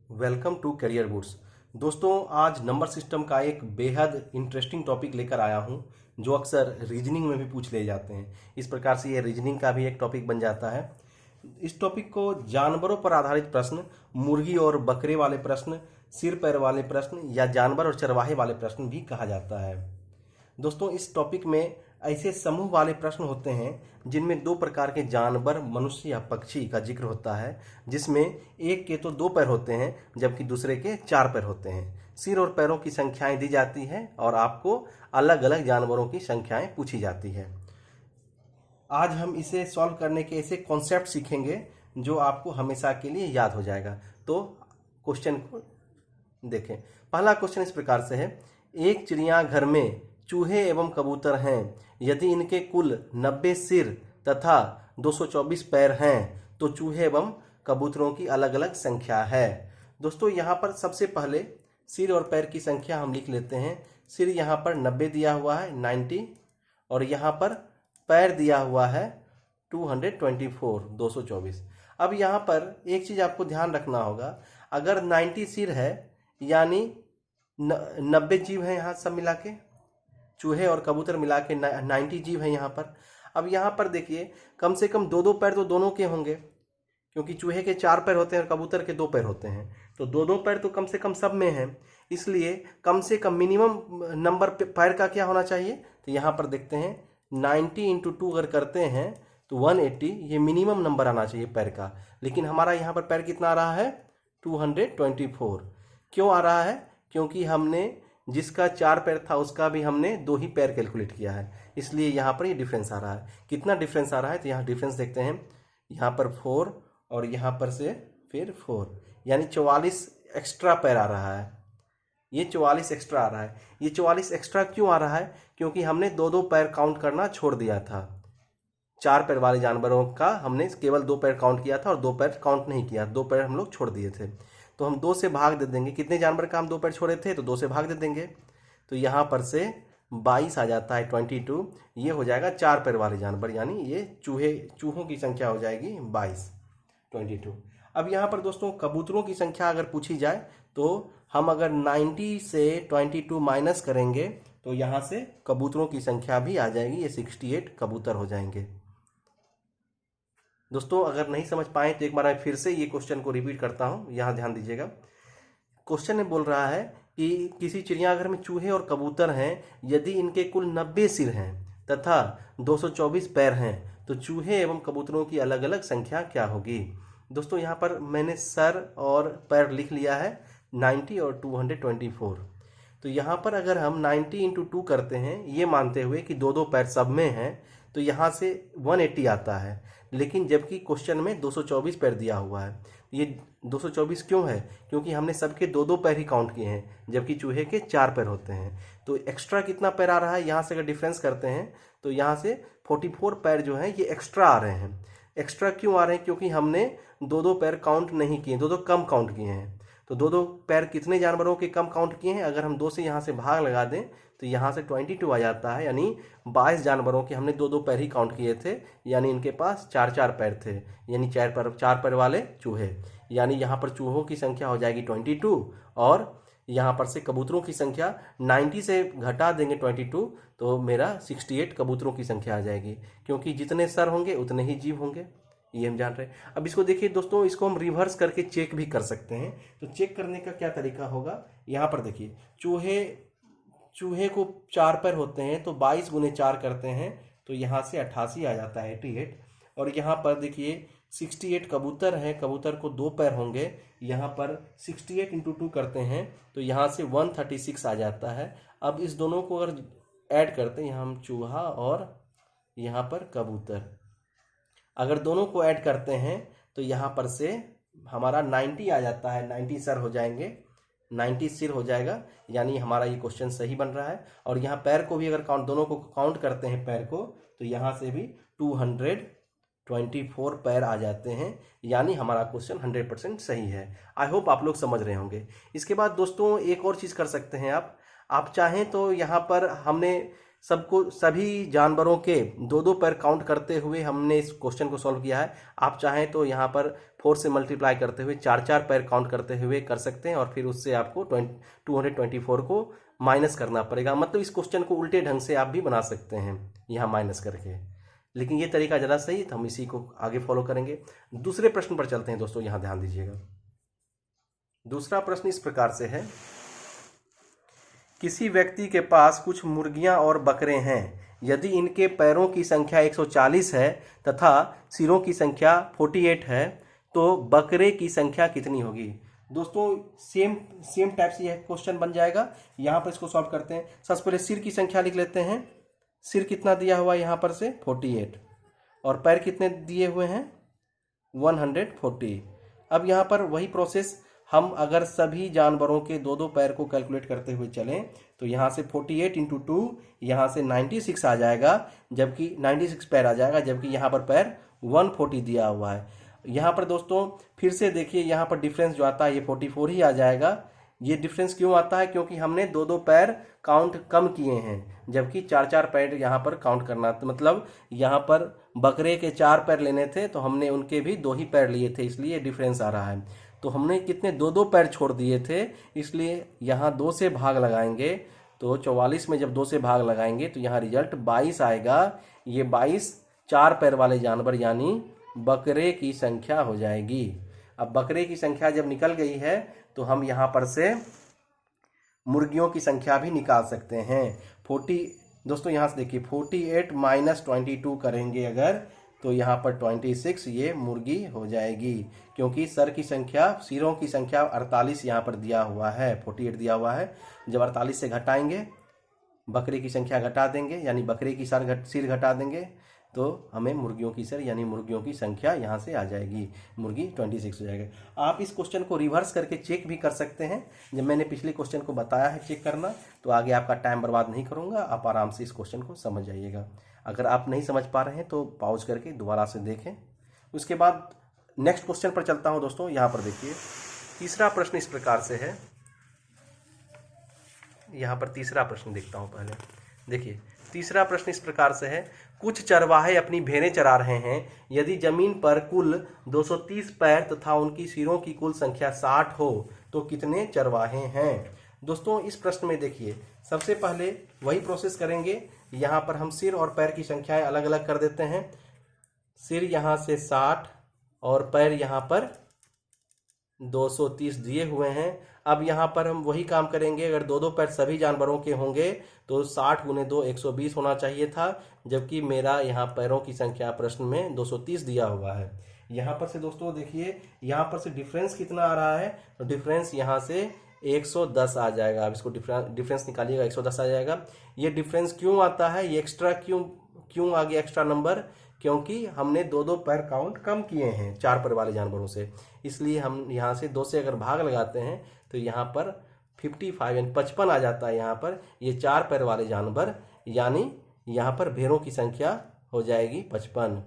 Welcome to career goods. दोस्तों, आज number system का एक बेहद इंटरेस्टिंग टॉपिक लेकर आया हूं जो अक्सर रीजनिंग में भी पूछ ले जाते हैं। इस प्रकार से ये रीजनिंग का भी एक टॉपिक बन जाता है। इस टॉपिक को जानवरों पर आधारित प्रश्न, मुर्गी और बकरे वाले प्रश्न, सिर पैर वाले प्रश्न या जानवर और चरवाहे वाले प्रश्न भी कहा जाता है। दोस्तों, इस टॉपिक में ऐसे समूह वाले प्रश्न होते हैं जिनमें दो प्रकार के जानवर, मनुष्य या पक्षी का जिक्र होता है, जिसमें एक के तो दो पैर होते हैं जबकि दूसरे के चार पैर होते हैं। सिर और पैरों की संख्याएं दी जाती हैं और आपको अलग अलग जानवरों की संख्याएं पूछी जाती है। आज हम इसे सॉल्व करने के ऐसे कॉन्सेप्ट सीखेंगे जो आपको हमेशा के लिए याद हो जाएगा। तो क्वेश्चन को देखें। पहला क्वेश्चन इस प्रकार से है, एक चिड़ियाघर में चूहे एवं कबूतर हैं। यदि इनके कुल 90 सिर तथा 224 पैर हैं तो चूहे एवं कबूतरों की अलग अलग संख्या है। दोस्तों, यहाँ पर सबसे पहले सिर और पैर की संख्या हम लिख लेते हैं। सिर यहाँ पर 90 दिया हुआ है, 90, और यहाँ पर पैर दिया हुआ है 224, 224। अब यहाँ पर एक चीज़ आपको ध्यान रखना होगा, अगर 90 सिर है यानी 90 जीव है, यहाँ सब मिला के चूहे और कबूतर मिला के 90 जीव है यहाँ पर। अब यहाँ पर देखिए, कम से कम दो दो पैर तो दोनों के होंगे, क्योंकि चूहे के 4 पैर होते हैं और कबूतर के 2 पैर होते हैं, तो दो दो पैर तो कम से कम सब में है। इसलिए कम से कम मिनिमम नंबर पैर का क्या होना चाहिए, तो यहाँ पर देखते हैं 90 × 2 अगर करते हैं तो 180, ये मिनिमम नंबर आना चाहिए पैर का। लेकिन हमारा यहाँ पर पैर कितना आ रहा है, 224। क्यों आ रहा है, क्योंकि हमने जिसका 4 पैर था उसका भी हमने 2 ही पैर कैलकुलेट किया है, इसलिए यहाँ पर ये डिफरेंस आ रहा है। कितना डिफरेंस आ रहा है, तो यहाँ डिफरेंस देखते हैं, यहाँ पर 4 और यहाँ पर से फिर 4, यानी 44 एक्स्ट्रा पैर आ रहा है। ये 44 एक्स्ट्रा आ रहा है। ये 44 एक्स्ट्रा क्यों आ रहा है, क्योंकि हमने दो दो पैर काउंट करना छोड़ दिया था। 4 पैर वाले जानवरों का हमने केवल 2 पैर काउंट किया था और 2 पैर काउंट नहीं किया, 2 पैर हम लोग छोड़ दिए थे। तो हम 2 से भाग दे देंगे, कितने जानवर का हम 2 पैर छोड़े थे, तो 2 से भाग दे देंगे, तो यहाँ पर से 22 आ जाता है, 22। ये हो जाएगा 4 पैर वाले जानवर, यानी ये चूहों की संख्या हो जाएगी 22, 22। अब यहाँ पर दोस्तों कबूतरों की संख्या अगर पूछी जाए तो हम अगर 90 से 22 माइनस करेंगे तो यहाँ से कबूतरों की संख्या भी आ जाएगी, ये 68 कबूतर हो जाएंगे। दोस्तों, अगर नहीं समझ पाए तो एक बार मैं फिर से ये क्वेश्चन को रिपीट करता हूँ, यहाँ ध्यान दीजिएगा। क्वेश्चन में बोल रहा है कि किसी चिड़ियाघर में चूहे और कबूतर हैं, यदि इनके कुल 90 सिर हैं तथा 224 पैर हैं तो चूहे एवं कबूतरों की अलग अलग संख्या क्या होगी। दोस्तों, यहाँ पर मैंने सर और पैर लिख लिया है 90 और 224। तो यहाँ पर अगर हम 90 × 2 करते हैं, ये मानते हुए कि दो दो पैर सब में हैं, तो यहाँ से 180 आता है। लेकिन जबकि क्वेश्चन में 224 पैर दिया हुआ है। ये 224 क्यों है, क्योंकि हमने सबके दो दो पैर ही काउंट किए हैं, जबकि चूहे के 4 पैर होते हैं। तो एक्स्ट्रा कितना पैर आ रहा है, यहाँ से अगर डिफरेंस करते हैं तो यहाँ से 44 पैर जो है ये एक्स्ट्रा आ रहे हैं। एक्स्ट्रा क्यों आ रहे हैं, क्योंकि हमने दो दो पैर काउंट नहीं किए, दो दो कम काउंट किए हैं। तो दो दो पैर कितने जानवरों के कम काउंट किए हैं, अगर हम 2 से यहाँ से भाग लगा दें तो यहाँ से 22 आ जाता है, यानी 22 जानवरों के हमने दो दो पैर ही काउंट किए थे, यानी इनके पास 4 पैर थे, यानी 4 पैर वाले चूहे। यानी यहाँ पर चूहों की संख्या हो जाएगी 22 और यहाँ पर से कबूतरों की संख्या 90 से घटा देंगे 22 तो मेरा 68 कबूतरों की संख्या आ जाएगी, क्योंकि जितने सर होंगे उतने ही जीव होंगे, ये हम जान रहे हैं। अब इसको देखिए दोस्तों, इसको हम रिवर्स करके चेक भी कर सकते हैं। तो चेक करने का क्या तरीका होगा, यहाँ पर देखिए, चूहे को 4 पैर होते हैं तो 22 × 4 करते हैं तो यहाँ से 88 आ जाता है, 88। और यहाँ पर देखिए 68 कबूतर हैं, कबूतर को 2 पैर होंगे, यहाँ पर 68 × 2 करते हैं तो यहाँ से 136 आ जाता है। अब इस दोनों को अगर ऐड करते हैं, यहाँ हम चूहा और यहाँ पर कबूतर, अगर दोनों को ऐड करते हैं तो यहाँ पर से हमारा 90 आ जाता है, 90 सर हो जाएंगे, 90 सिर हो जाएगा, यानी हमारा ये क्वेश्चन सही बन रहा है। और यहाँ पैर को भी अगर दोनों को काउंट करते हैं पैर को, तो यहाँ से भी 224 पैर आ जाते हैं, यानी हमारा क्वेश्चन 100% सही है। आई होप आप लोग समझ रहे होंगे। इसके बाद दोस्तों एक और चीज़ कर सकते हैं आप चाहें तो यहाँ पर हमने सभी जानवरों के दो दो पैर काउंट करते हुए हमने इस क्वेश्चन को सॉल्व किया है। आप चाहें तो यहाँ पर 4 से मल्टीप्लाई करते हुए 4 पैर काउंट करते हुए कर सकते हैं और फिर उससे आपको 224 को माइनस करना पड़ेगा। मतलब इस क्वेश्चन को उल्टे ढंग से आप भी बना सकते हैं यहाँ माइनस करके, लेकिन ये तरीका ज़्यादा सही है तो हम इसी को आगे फॉलो करेंगे। दूसरे प्रश्न पर चलते हैं दोस्तों, यहाँ ध्यान दीजिएगा। दूसरा प्रश्न इस प्रकार से है, किसी व्यक्ति के पास कुछ मुर्गियां और बकरे हैं। यदि इनके पैरों की संख्या 140 है तथा सिरों की संख्या 48 है तो बकरे की संख्या कितनी होगी। दोस्तों सेम टाइप से यह क्वेश्चन बन जाएगा। यहाँ पर इसको सॉल्व करते हैं। सबसे पहले सिर की संख्या लिख लेते हैं। सिर कितना दिया हुआ है यहाँ पर से 48 और पैर कितने दिए हुए हैं 140। अब यहाँ पर वही प्रोसेस हम अगर सभी जानवरों के दो दो पैर को कैलकुलेट करते हुए चलें तो यहाँ से 48 इंटू 2 यहाँ से 96 आ जाएगा, जबकि 96 पैर आ जाएगा, जबकि यहाँ पर पैर 140 दिया हुआ है। यहाँ पर दोस्तों फिर से देखिए, यहाँ पर डिफरेंस जो आता है ये 44 ही आ जाएगा। ये डिफरेंस क्यों आता है, क्योंकि हमने दो दो पैर काउंट कम किए हैं, जबकि 4 पैर यहाँ पर काउंट करना था। मतलब यहाँ पर बकरे के 4 पैर लेने थे तो हमने उनके भी 2 ही पैर लिए थे, इसलिए डिफरेंस आ रहा है। तो हमने कितने 2 पैर छोड़ दिए थे, इसलिए यहाँ 2 से भाग लगाएंगे तो 44 में जब 2 से भाग लगाएंगे तो यहाँ रिजल्ट 22 आएगा। ये 22 4 पैर वाले जानवर यानी बकरे की संख्या हो जाएगी। अब बकरे की संख्या जब निकल गई है तो हम यहाँ पर से मुर्गियों की संख्या भी निकाल सकते हैं। दोस्तों यहाँ से देखिए 48 माइनस 22 करेंगे अगर तो यहाँ पर 26 ये मुर्गी हो जाएगी, क्योंकि सिरों की संख्या 48 यहाँ पर दिया हुआ है, 48 दिया हुआ है। जब 48 से घटाएंगे बकरे की संख्या घटा देंगे, यानी बकरे की सिर घटा देंगे तो हमें मुर्गियों की सिर यानी मुर्गियों की संख्या यहाँ से आ जाएगी, मुर्गी 26 हो जाएगा। आप इस क्वेश्चन को रिवर्स करके चेक भी कर सकते हैं। जब मैंने पिछले क्वेश्चन को बताया है चेक करना, तो आगे आपका टाइम बर्बाद नहीं करूँगा, आप आराम से इस क्वेश्चन को समझ जाइएगा। अगर आप नहीं समझ पा रहे हैं तो पॉज करके दोबारा से देखें। उसके बाद नेक्स्ट क्वेश्चन पर चलता हूँ दोस्तों। यहाँ पर देखिए तीसरा प्रश्न इस प्रकार से है। यहाँ पर तीसरा प्रश्न देखता हूँ पहले। देखिए तीसरा प्रश्न इस प्रकार से है, कुछ चरवाहे अपनी भेड़ें चरा रहे हैं। यदि जमीन पर कुल 230 पैर तथा उनकी सिरों की कुल संख्या 60 हो तो कितने चरवाहे हैं। दोस्तों इस प्रश्न में देखिए सबसे पहले वही प्रोसेस करेंगे। यहाँ पर हम सिर और पैर की संख्याएं अलग अलग कर देते हैं। सिर यहाँ से 60 और पैर यहाँ पर 230 दिए हुए हैं। अब यहाँ पर हम वही काम करेंगे। अगर दो दो पैर सभी जानवरों के होंगे तो 60 गुने 2 120 होना चाहिए था, जबकि मेरा यहाँ पैरों की संख्या प्रश्न में 230 दिया हुआ है। यहाँ पर से दोस्तों देखिए यहाँ पर से डिफरेंस कितना आ रहा है, तो डिफरेंस यहाँ से 110 आ जाएगा। अब इसको डिफरेंस निकालिएगा, 110 आ जाएगा। ये डिफरेंस क्यों आता है, ये एक्स्ट्रा क्यों आ गया एक्स्ट्रा नंबर, क्योंकि हमने दो दो पैर काउंट कम किए हैं 4 पैर वाले जानवरों से, इसलिए हम यहाँ से 2 से अगर भाग लगाते हैं तो यहाँ पर 55 यानी 55 आ जाता है। यहाँ पर ये 4 पैर वाले जानवर यानी यहाँ पर भेड़ों की संख्या हो जाएगी 55।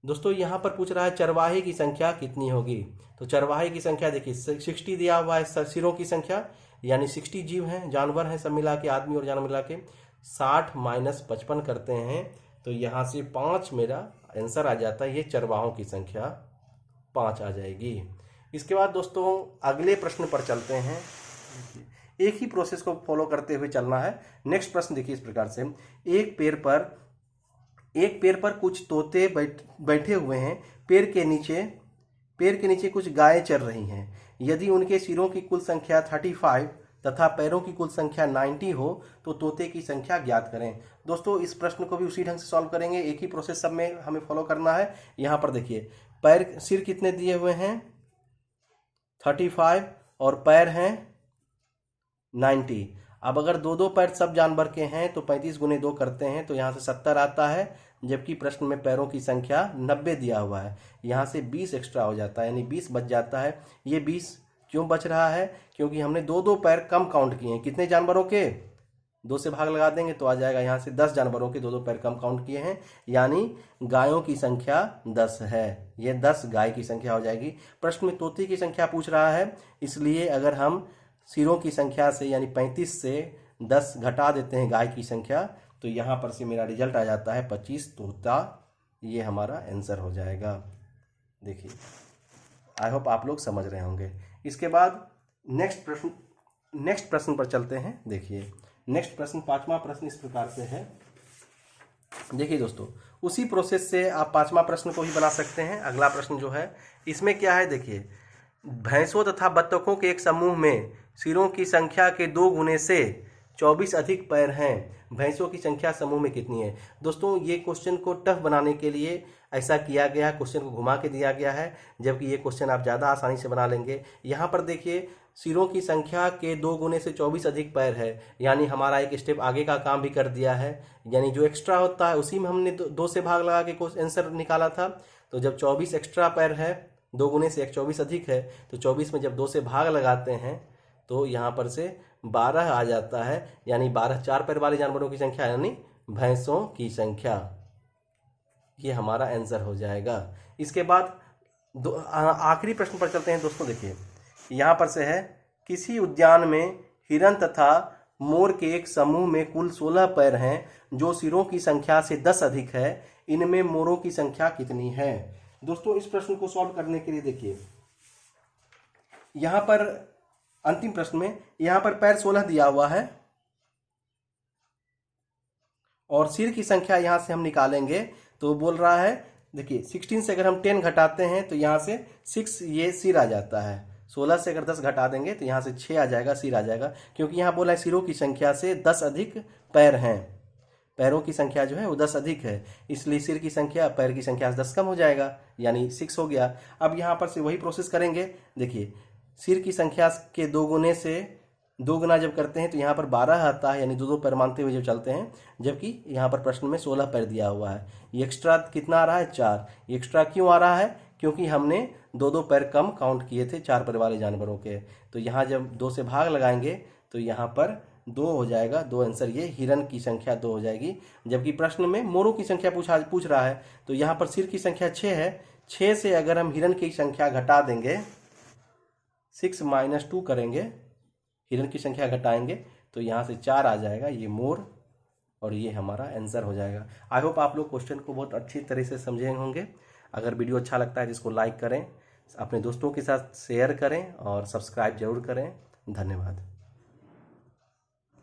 दोस्तों यहाँ पर पूछ रहा है चरवाहे की संख्या कितनी होगी, तो चरवाहे की संख्या देखिए 60 दिया हुआ है। सिरों की संख्या यानी 60 जीव हैं, जानवर हैं सब मिला के, आदमी और जानवर मिला के। 60 माइनस 55 करते हैं तो यहाँ से 5 मेरा आंसर आ जाता है। ये चरवाहों की संख्या 5 आ जाएगी। इसके बाद दोस्तों अगले प्रश्न पर चलते हैं। एक ही प्रोसेस को फॉलो करते हुए चलना है। नेक्स्ट प्रश्न देखिए इस प्रकार से, एक पेड़ पर कुछ तोते बैठे हुए हैं। पेड़ के नीचे कुछ गायें चर रही हैं। यदि उनके सिरों की कुल संख्या 35 तथा पैरों की कुल संख्या 90 हो तो तोते की संख्या ज्ञात करें। दोस्तों इस प्रश्न को भी उसी ढंग से सॉल्व करेंगे। एक ही प्रोसेस सब में हमें फॉलो करना है। यहाँ पर देखिए सिर कितने दिए हुए हैं 35 और पैर हैं 90। अब अगर दो दो पैर सब जानवर के हैं तो 35 गुने 2 करते हैं तो यहाँ से 70 आता है, जबकि प्रश्न में पैरों की संख्या 90 दिया हुआ है। यहाँ से 20 एक्स्ट्रा हो जाता है यानी 20 बच जाता है। ये 20 क्यों बच रहा है, क्योंकि हमने दो दो पैर कम काउंट किए हैं। कितने जानवरों के 2 से भाग लगा देंगे तो आ जाएगा यहाँ से 10 जानवरों के दो दो पैर कम काउंट किए हैं, यानी गायों की संख्या 10 है। ये 10 गाय की संख्या हो जाएगी। प्रश्न में तोते की संख्या पूछ रहा है, इसलिए अगर हम सिरों की संख्या से यानी 35 से 10 घटा देते हैं गाय की संख्या, तो यहाँ पर से मेरा रिजल्ट आ जाता है 25 तोता। ये हमारा आंसर हो जाएगा। देखिए, आई होप आप लोग समझ रहे होंगे। इसके बाद नेक्स्ट प्रश्न पर चलते हैं। देखिए, नेक्स्ट प्रश्न, 5वां प्रश्न इस प्रकार से है। देखिए दोस्तों, उसी प्रोसेस से आप 5वां प्रश्न को ही बना सकते हैं। अगला प्रश्न जो है इसमें क्या है, देखिए, भैंसों तथा बत्तखों के एक समूह में सिरों की संख्या के 2 गुने से 24 अधिक पैर हैं। भैंसों की संख्या समूह में कितनी है? दोस्तों, ये क्वेश्चन को टफ बनाने के लिए ऐसा किया गया है, क्वेश्चन को घुमा के दिया गया है, जबकि ये क्वेश्चन आप ज़्यादा आसानी से बना लेंगे। यहाँ पर देखिए, सिरों की संख्या के 2 गुने से 24 अधिक पैर है, यानी हमारा एक स्टेप आगे का काम भी कर दिया है। यानी जो एक्स्ट्रा होता है उसी में हमने 2 से भाग लगा के आंसर निकाला था। तो जब 24 एक्स्ट्रा पैर है, 2 गुने से 24 अधिक है, तो 24 में जब 2 से भाग लगाते हैं तो यहाँ पर से 12 आ जाता है, यानी 12 4 पैर वाले जानवरों की संख्या, यानी भैंसों की संख्या। ये हमारा आंसर हो जाएगा। इसके बाद आखिरी प्रश्न पर चलते हैं दोस्तों। देखिए, यहाँ पर से है, किसी उद्यान में हिरन तथा मोर के एक समूह में कुल 16 पैर हैं, जो सिरों की संख्या से 10 अधिक है। इनमें मोरों की संख्या कितनी है? दोस्तों, इस प्रश्न को सॉल्व करने के लिए देखिए, यहाँ पर अंतिम प्रश्न में यहाँ पर पैर 16 दिया हुआ है और सिर की संख्या यहाँ से हम निकालेंगे तो बोल रहा है, देखिए 16 से अगर हम 10 घटाते हैं तो यहाँ से 6 ये सिर आ जाता है। 16 से अगर 10 घटा देंगे तो यहाँ से 6 आ जाएगा, सिर आ जाएगा, क्योंकि यहाँ बोला है सिरों की संख्या से 10 अधिक पैर हैं। पैरों की संख्या जो है वो 10 अधिक है, इसलिए सिर की संख्या पैर की संख्या से 10 कम हो जाएगा, यानी 6 हो गया। अब यहाँ पर से वही प्रोसेस करेंगे। देखिए, सिर की संख्या के 2 गुने से 2 गुना जब करते हैं तो यहाँ पर 12 आता है, यानी 2 पैर मानते हुए जब चलते हैं, जबकि यहाँ पर प्रश्न में 16 पैर दिया हुआ है। ये एक्स्ट्रा कितना आ रहा है? 4। ये एक्स्ट्रा क्यों आ रहा है? क्योंकि हमने 2 पैर कम काउंट किए थे 4 पैर वाले जानवरों के। तो यहाँ जब 2 से भाग लगाएंगे तो यहाँ पर 2 हो जाएगा। 2 आंसर, ये हिरन की संख्या 2 हो जाएगी। जबकि प्रश्न में मोरों की संख्या पूछ रहा है, तो यहाँ पर सिर की संख्या 6 है। 6 से अगर हम हिरन की संख्या घटा देंगे, 6 - 2 करेंगे, हिरन की संख्या घटाएंगे तो यहाँ से 4 आ जाएगा, ये मोर, और ये हमारा आंसर हो जाएगा। आई होप आप लोग क्वेश्चन को बहुत अच्छी तरह से समझे होंगे। अगर वीडियो अच्छा लगता है तो इसको लाइक करें, अपने दोस्तों के साथ शेयर करें और सब्सक्राइब जरूर करें। धन्यवाद।